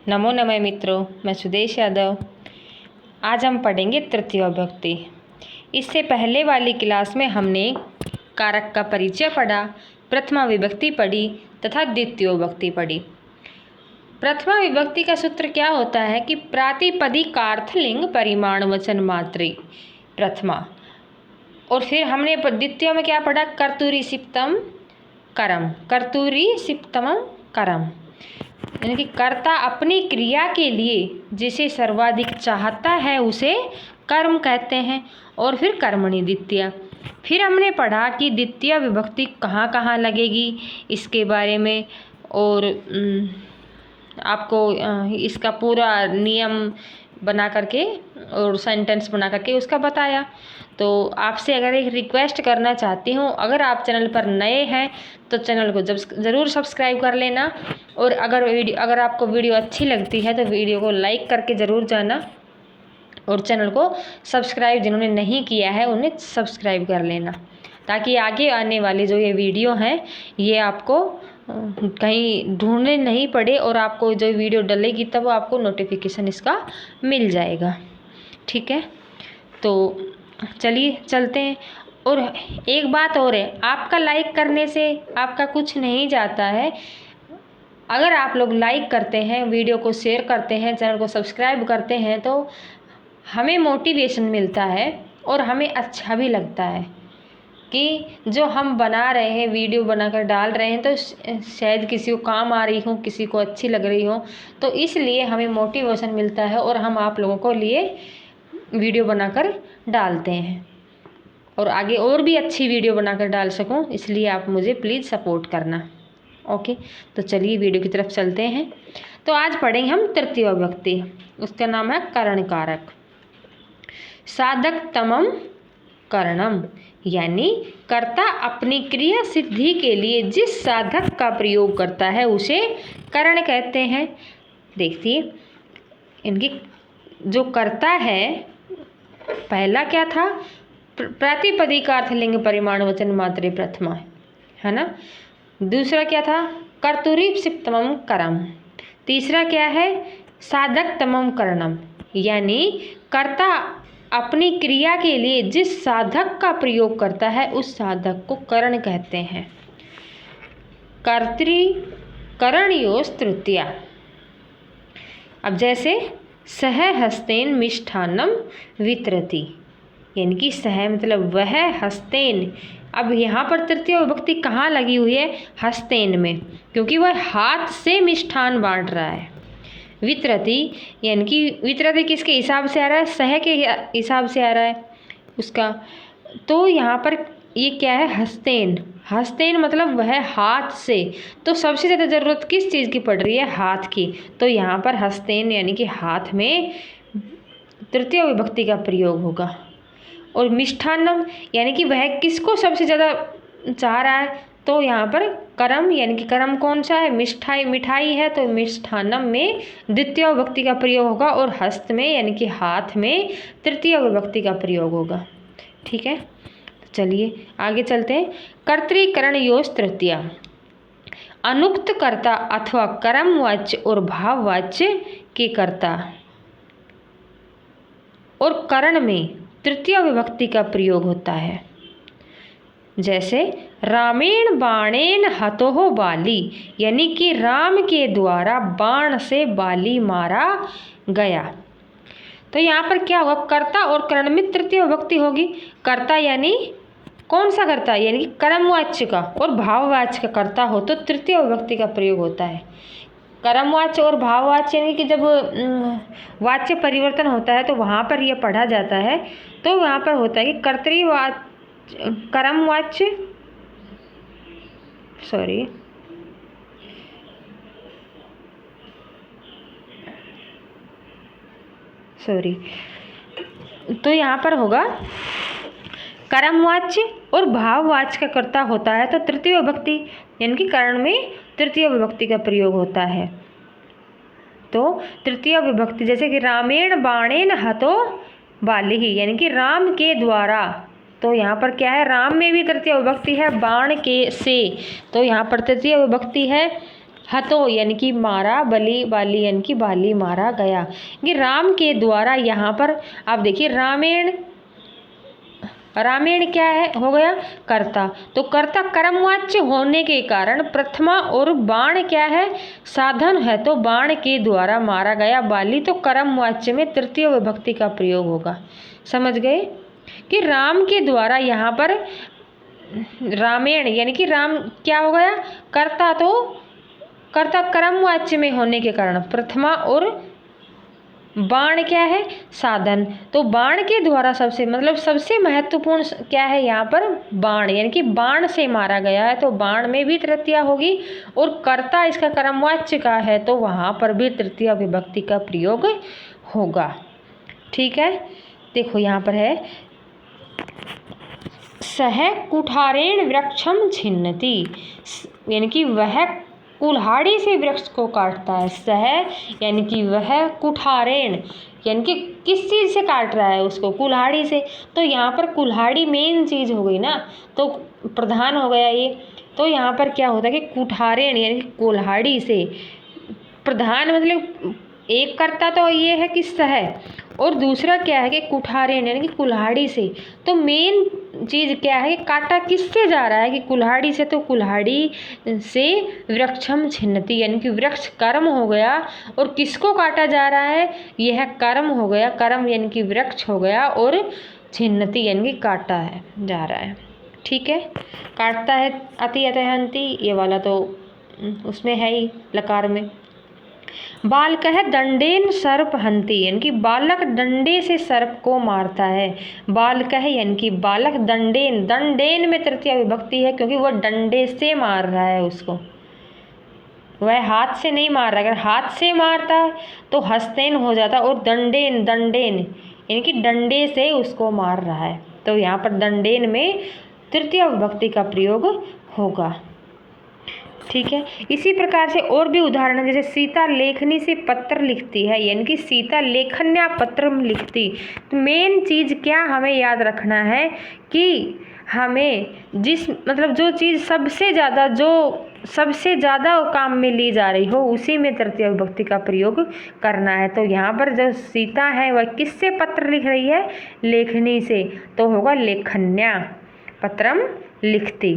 नमो नमः मित्रों, मैं सुदेश यादव। आज हम पढ़ेंगे तृतीय विभक्ति। इससे पहले वाली क्लास में हमने कारक का परिचय पढ़ा, प्रथमा विभक्ति पढ़ी तथा द्वितीय विभक्ति पढ़ी। प्रथमा विभक्ति का सूत्र क्या होता है कि प्रातिपदिकार्थ लिंग परिमाणवचन मात्रे प्रथमा। और फिर हमने द्वितीय में क्या पढ़ा, कर्तुरी सिप्तम करम, कर्तुरी सिप्तमम करम, यानी कि कर्ता अपनी क्रिया के लिए जिसे सर्वाधिक चाहता है उसे कर्म कहते हैं। और फिर कर्मणि द्वितीय। फिर हमने पढ़ा कि द्वितीय विभक्ति कहाँ कहाँ लगेगी इसके बारे में, और आपको इसका पूरा नियम बना करके और सेंटेंस बना करके उसका बताया। तो आपसे अगर एक रिक्वेस्ट करना चाहती हूँ, अगर आप चैनल पर नए हैं तो चैनल को ज़रूर सब्सक्राइब कर लेना, और अगर आपको वीडियो अच्छी लगती है तो वीडियो को लाइक करके ज़रूर जाना, और चैनल को सब्सक्राइब जिन्होंने नहीं किया है उन्हें सब्सक्राइब कर लेना, ताकि आगे आने वाली जो ये वीडियो हैं ये आपको कहीं ढूंढने नहीं पड़े, और आपको जो वीडियो डलेगी तब आपको नोटिफिकेशन इसका मिल जाएगा। ठीक है, तो चलिए चलते हैं। और एक बात और है, आपका लाइक करने से आपका कुछ नहीं जाता है। अगर आप लोग लाइक करते हैं, वीडियो को शेयर करते हैं, चैनल को सब्सक्राइब करते हैं तो हमें मोटिवेशन मिलता है और हमें अच्छा भी लगता है कि जो हम बना रहे हैं, वीडियो बनाकर डाल रहे हैं, तो शायद किसी को काम आ रही हो, किसी को अच्छी लग रही हो, तो इसलिए हमें मोटिवेशन मिलता है और हम आप लोगों को लिए वीडियो बनाकर डालते हैं, और आगे और भी अच्छी वीडियो बनाकर डाल सकूं, इसलिए आप मुझे प्लीज़ सपोर्ट करना। ओके, तो चलिए वीडियो की तरफ चलते हैं। तो आज पढ़ेंगे हम तृतीय विभक्ति, उसका नाम है करण कारक। साधक तमम करणम, यानी कर्ता अपनी क्रिया सिद्धि के लिए जिस साधक का प्रयोग करता है उसे करण कहते हैं। देखिए, इनकी जो कर्ता है, पहला क्या था, प्रातिपदिकार्थ लिंग परिमाणवचन मात्रे प्रथमा, है ना। दूसरा क्या था, कर्तुरी सिप्तमम करम। तीसरा क्या है, साधक तमम करणम, यानी कर्ता अपनी क्रिया के लिए जिस साधक का प्रयोग करता है उस साधक को करण कहते हैं। कर्तृ करणयोस् तृतीया। अब जैसे सह हस्तेन मिष्ठान्नम वितरति, यानी कि सह मतलब वह, हस्तेन। अब यहाँ पर तृतीय विभक्ति कहाँ लगी हुई है, हस्तेन में, क्योंकि वह हाथ से मिष्ठान बांट रहा है। वितरति, यानी कि वितरति किसके हिसाब से आ रहा है, सह के हिसाब से आ रहा है उसका। तो यहाँ पर ये क्या है, हस्तेन। हस्तेन मतलब वह हाथ से, तो सबसे ज़्यादा ज़रूरत किस चीज़ की पड़ रही है, हाथ की। तो यहाँ पर हस्तेन यानी कि हाथ में तृतीय विभक्ति का प्रयोग होगा। और मिष्ठान्नम यानी कि वह किसको सबसे ज़्यादा चाह रहा है, तो यहाँ पर करम, यानी कि करम कौन सा है, मिठाई है, तो मिष्ठान्नम में द्वितीय विभक्ति का प्रयोग होगा, और हस्त में यानी कि हाथ में तृतीय विभक्ति का प्रयोग होगा। ठीक है, तो चलिए आगे चलते हैं। कर्तृकरणयोस् तृतीया। अनुक्त कर्ता अथवा कर्मवाच्य और भाववाच्य के कर्ता और करण में तृतीय विभक्ति का प्रयोग होता है। जैसे रामेण बाणेन हतोः बाली, यानी कि राम के द्वारा बाण से बाली मारा गया। तो यहाँ पर क्या होगा, कर्ता और करण में तृतीय विभक्ति होगी। कर्ता यानी कौन सा कर्ता, यानी कि कर्मवाच्य का, और भाववाच्य का कर्ता हो तो तृतीय विभक्ति का प्रयोग होता है। कर्मवाच्य और भाववाच्य यानी कि जब वाच्य परिवर्तन होता है तो वहाँ पर यह पढ़ा जाता है। तो वहाँ पर होता है कि कर्मवाच्य, तो यहाँ पर होगा कर्मवाच्य और भाववाच्य का कर्ता होता है तो तृतीय विभक्ति, यानी कि करण में तृतीय विभक्ति का प्रयोग होता है। तो तृतीय विभक्ति जैसे कि रामेण बाणेन हतो बालिः, यानी कि राम के द्वारा, तो यहाँ पर क्या है, राम में भी तृतीय विभक्ति है, बाण के से, तो यहाँ पर तृतीय विभक्ति है हतो यानी कि मारा, बलि बाली यानी कि बाली मारा गया। ये राम के द्वारा यहाँ पर आप देखिए रामेण, रामेण क्या है हो गया कर्ता, तो कर्ता कर्मवाच्य होने के कारण प्रथमा और बाण क्या है साधन है, तो बाण के द्वारा मारा गया बाली, तो कर्मवाच्य में तृतीय विभक्ति का प्रयोग होगा। समझ गए कि राम के द्वारा यहाँ पर रामेण यानी कि राम क्या हो गया कर्ता, तो कर्ता कर्मवाच्य में होने के कारण प्रथमा और बाण क्या है साधन, तो बाण के द्वारा सबसे मतलब सबसे महत्वपूर्ण क्या है यहाँ पर बाण, यानी कि बाण से मारा गया है, तो बाण में भी तृतीया होगी, और कर्ता इसका कर्मवाच्य का है तो वहाँ पर भी तृतीया विभक्ति का प्रयोग होगा। ठीक है, देखो यहाँ पर है सह कुठारेण वृक्षम छिन्नति, यानी कि वह कुल्हाड़ी से वृक्ष को काटता है। सह यानी कि वह, कुठारेण यानी कि किस चीज़ से काट रहा है उसको, कुल्हाड़ी से, तो यहाँ पर कुल्हाड़ी मेन चीज़ हो गई ना, तो प्रधान हो गया ये, तो यहाँ पर क्या होता है कि कुठारेण यानी कि कुल्हाड़ी से, प्रधान मतलब एक करता तो ये है कि सह, और दूसरा क्या है कि कुठारेण यानी कि कुल्हाड़ी से, तो मेन चीज़ क्या है कि काटा किससे जा रहा है कि कुल्हाड़ी से, तो कुल्हाड़ी से वृक्षम छिन्नति यानी कि वृक्ष कर्म हो गया, और किसको काटा जा रहा है यह कर्म हो गया, कर्म यानी कि वृक्ष हो गया, और छिन्नति यानी कि काटा है जा रहा है। ठीक है, काटता है अति अतः हंति, ये वाला तो उसमें है ही लकार में। बालकः दंडेन सर्प हंति, यानी कि बालक डंडे से सर्प को मारता है। बालकः यानी कि बालक, दंडेन, दंडेन में तृतीया विभक्ति है क्योंकि वह डंडे से मार रहा है उसको, वह हाथ से नहीं मार रहा है। अगर हाथ से मारता तो हस्तेन हो जाता, और दंडेन, दंडेन यानी कि डंडे से उसको मार रहा है, तो यहाँ पर दंडेन में तृतीया विभक्ति का प्रयोग होगा। ठीक है, इसी प्रकार से और भी उदाहरण है, जैसे सीता लेखनी से पत्र लिखती है, यानी कि सीता लेखन्या पत्र लिखती, तो मेन चीज़ क्या हमें याद रखना है कि हमें जिस मतलब जो चीज़ सबसे ज़्यादा काम में ली जा रही हो उसी में तृतीया विभक्ति का प्रयोग करना है। तो यहाँ पर जो सीता है वह किससे पत्र लिख रही है, लेखनी से, तो होगा लेखन्या पत्रम लिखती।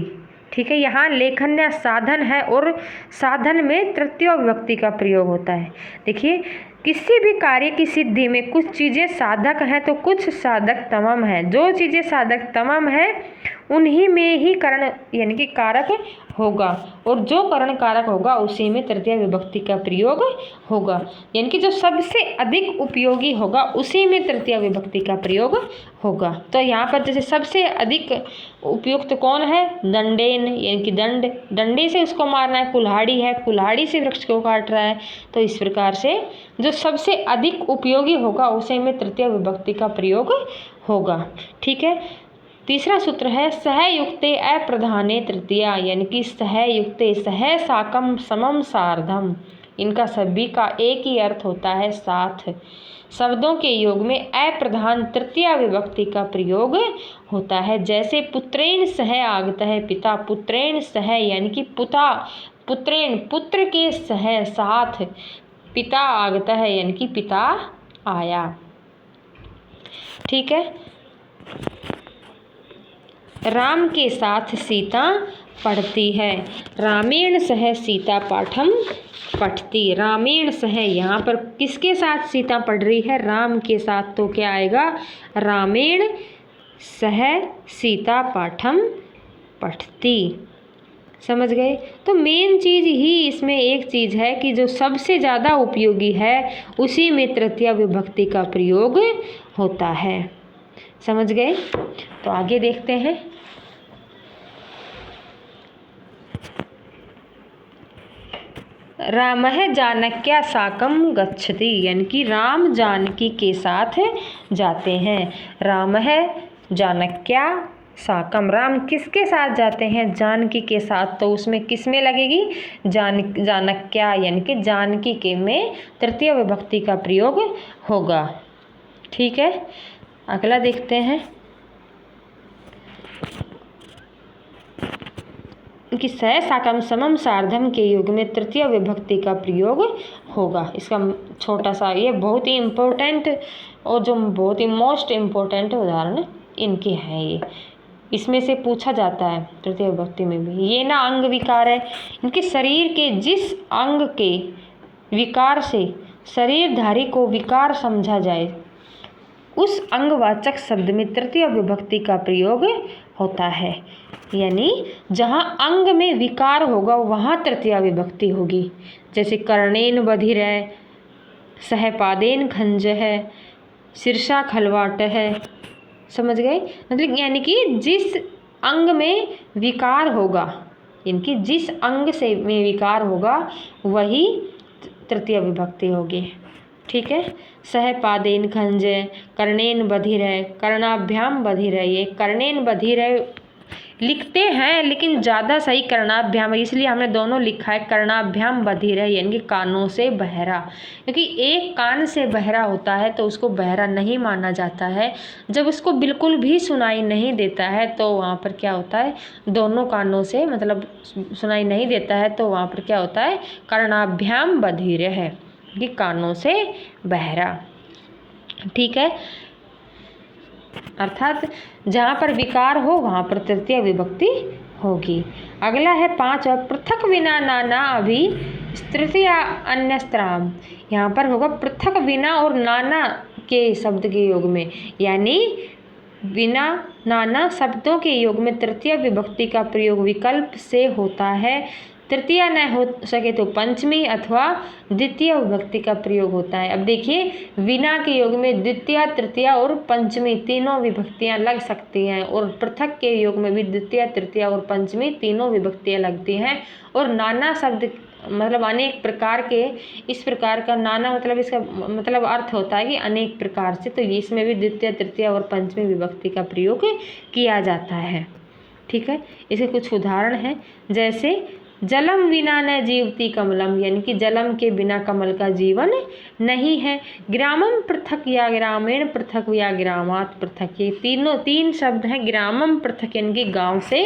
ठीक है, यहाँ लेखन्या साधन है और साधन में तृतीय विभक्ति का प्रयोग होता है। देखिए किसी भी कार्य की सिद्धि में कुछ चीज़ें साधक हैं तो कुछ साधक तमम है। जो चीज़ें साधक तमम है उन्हीं में ही करण यानी कि कारक होगा, और जो करण कारक होगा उसी में तृतीय विभक्ति का प्रयोग होगा, यानी कि जो सबसे अधिक उपयोगी होगा उसी में तृतीय विभक्ति का प्रयोग होगा। तो यहाँ पर जैसे सबसे अधिक उपयुक्त कौन है, दंडेन यानी कि दंड, डंडे से उसको मारना है, कुल्हाड़ी है, कुल्हाड़ी से वृक्ष को काट रहा है, तो इस प्रकार से जो सबसे अधिक उपयोगी होगा उसी में तृतीय विभक्ति का प्रयोग होगा। ठीक है, तीसरा सूत्र है सहयुक्ते अप्रधाने तृतीया, यानी कि सहयुक्ते, सह साकम समम सार्धम, इनका सभी का एक ही अर्थ होता है साथ। शब्दों के योग में अप्रधान तृतीया विभक्ति का प्रयोग होता है, जैसे पुत्रेण सह आगत है पिता, पुत्रेण सह यानी कि पुता, पुत्रेण पुत्र के सह साथ, पिता आगत है यानी कि पिता आया। ठीक है, राम के साथ सीता पढ़ती है, रामेण सह सीता पाठम पठती, रामेण सह यहाँ पर किसके साथ सीता पढ़ रही है, राम के साथ, तो क्या आएगा रामेण सह सीता पाठम पठती। समझ गए, तो मेन चीज़ ही इसमें एक चीज़ है कि जो सबसे ज़्यादा उपयोगी है उसी में तृतीया विभक्ति का प्रयोग होता है। समझ गए, तो आगे देखते हैं। रामः जानक्या साकम गच्छति, यानी कि राम जानकी के साथ जाते हैं। रामः जानक्या साकम, राम किसके साथ जाते हैं, जानकी के साथ, तो उसमें किस में लगेगी जानक्या यानी कि जानकी के में तृतीय विभक्ति का प्रयोग होगा। ठीक है, अगला देखते हैं। कि सह साकम समम सार्धम के युग में तृतीय विभक्ति का प्रयोग होगा। इसका छोटा सा ये बहुत ही इम्पोर्टेंट और जो बहुत ही मोस्ट इम्पोर्टेंट उदाहरण इनके हैं। ये इसमें से पूछा जाता है तृतीय विभक्ति में भी। ये ना अंग विकार है, इनके शरीर के जिस अंग के विकार से शरीरधारी को विकार समझा जाए उस अंगवाचक शब्द में तृतीय विभक्ति का प्रयोग होता है। यानी जहाँ अंग में विकार होगा वहाँ तृतीय विभक्ति होगी। जैसे कर्णेन बधिर है, सहपादेन खंज है, शीर्षा खलवाट है। समझ गए? मतलब यानी कि जिस अंग में विकार होगा, इनकी जिस अंग से में विकार होगा वही तृतीय विभक्ति होगी। ठीक है। सहपादेन खंज, कर्णेन बधिर है, कर्णाभ्याम बधिर है। ये कर्णेन बधिर है लिखते हैं लेकिन ज़्यादा सही कर्णाभ्याम है, इसलिए हमने दोनों लिखा है कर्णाभ्याम बधिर है, यानी कि कानों से बहरा। क्योंकि एक कान से बहरा होता है तो उसको बहरा नहीं माना जाता है। जब उसको बिल्कुल भी सुनाई नहीं देता है तो वहाँ पर क्या होता है, दोनों कानों से मतलब सुनाई नहीं देता है तो वहाँ पर क्या होता है, कर्णाभ्याम बधिर है, कि कानों से बहरा। ठीक है। अर्थात जहाँ पर विकार हो वहाँ पर तृतीय विभक्ति होगी। अगला है 5 पृथक विना नाना अभी तृतीया अन्यस्त्राम। यहाँ पर होगा पृथक विना और नाना के शब्द के योग में, यानी बिना नाना शब्दों के योग में तृतीय विभक्ति का प्रयोग विकल्प से होता है। तृतीया न हो सके तो पंचमी अथवा द्वितीय विभक्ति का प्रयोग होता है। अब देखिए, विना के योग में द्वितीय, तृतीया और पंचमी तीनों विभक्तियां लग सकती हैं, और पृथक के योग में भी द्वितीय, तृतीया और पंचमी तीनों विभक्तियां लगती हैं। और नाना शब्द मतलब अनेक प्रकार के, इस प्रकार का नाना मतलब इसका मतलब अर्थ होता है कि अनेक प्रकार से, तो इसमें भी द्वितीय, तृतीय और पंचमी विभक्ति का प्रयोग किया जाता है। ठीक है। इसके कुछ उदाहरण हैं, जैसे जलम विना न जीवती कमलम, यानी कि जलम के बिना कमल का जीवन नहीं है। ग्रामम पृथक या ग्रामीण पृथक या ग्रामात पृथक, ये तीन शब्द हैं। ग्रामम पृथक यानी कि गाँव से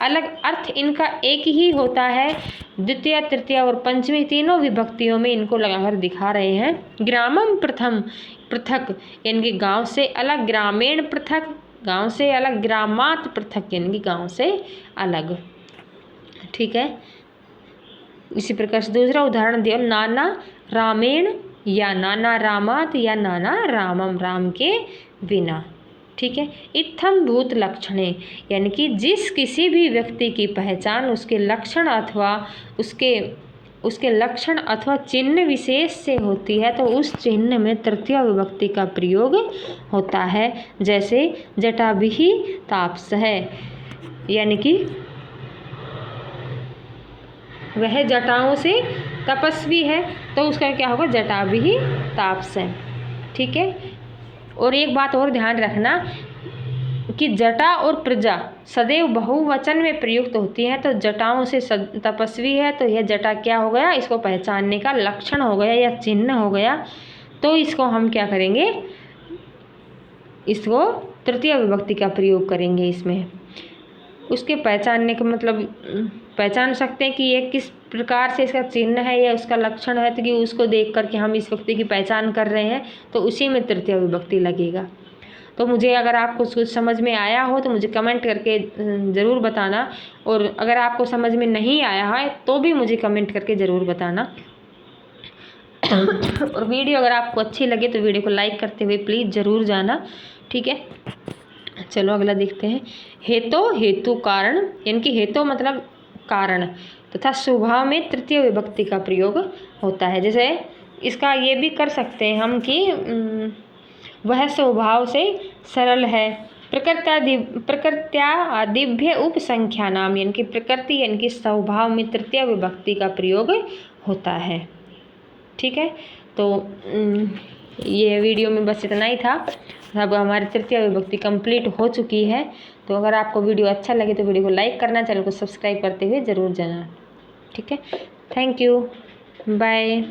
अलग, अर्थ इनका एक ही होता है। द्वितीय, तृतीय और पंचमी तीनों विभक्तियों में इनको लगाकर दिखा रहे हैं। ग्रामम प्रथम पृथक यानी कि गाँव से अलग, ग्रामीण पृथक गाँव से अलग, ग्रामात पृथक यानी कि गाँव से अलग। ठीक है। इसी प्रकार से दूसरा उदाहरण दिया, नाना रामेण या नाना रामात या नाना रामम, राम के बिना। ठीक है। इत्थम भूत लक्षणे, यानी कि जिस किसी भी व्यक्ति की पहचान उसके लक्षण अथवा उसके लक्षण अथवा चिन्ह विशेष से होती है तो उस चिन्ह में तृतीय विभक्ति का प्रयोग होता है। जैसे जटाभिः तापस है, यानी कि वह जटाओं से तपस्वी है तो उसका क्या होगा, जटाभिः तापस है। ठीक है। और एक बात और ध्यान रखना कि जटा और प्रजा सदैव बहुवचन में प्रयुक्त होती हैं, तो जटाओं से तपस्वी है तो यह जटा क्या हो गया, इसको पहचानने का लक्षण हो गया या चिन्ह हो गया। तो इसको हम क्या करेंगे, इसको तृतीय विभक्ति का प्रयोग करेंगे। इसमें उसके पहचानने का मतलब पहचान सकते हैं कि ये किस प्रकार से इसका चिन्ह है या उसका लक्षण है, तो कि उसको देख करके हम इस व्यक्ति की पहचान कर रहे हैं तो उसी में तृतीय विभक्ति लगेगा। तो मुझे अगर आपको कुछ समझ में आया हो तो मुझे कमेंट करके ज़रूर बताना, और अगर आपको समझ में नहीं आया है तो भी मुझे कमेंट करके ज़रूर बताना। और वीडियो अगर आपको अच्छी लगे तो वीडियो को लाइक करते हुए प्लीज़ ज़रूर जाना। ठीक है। चलो अगला देखते हैं। हेतो हेतु कारण, यानी कि हेतु मतलब कारण तथा स्वभाव में तृतीय विभक्ति का प्रयोग होता है। जैसे इसका ये भी कर सकते हैं हम कि वह स्वभाव से सरल है। प्रकृत्यादिभ्य उपसंख्या नाम, यानी कि प्रकृति यानी कि स्वभाव में तृतीय विभक्ति का प्रयोग होता है। ठीक है। तो ये वीडियो में बस इतना ही था। अब हमारी तृतीय विभक्ति कंप्लीट हो चुकी है। तो अगर आपको वीडियो अच्छा लगे तो वीडियो को लाइक करना, चैनल को सब्सक्राइब करते हुए ज़रूर जाना। ठीक है। Thank you. बाय।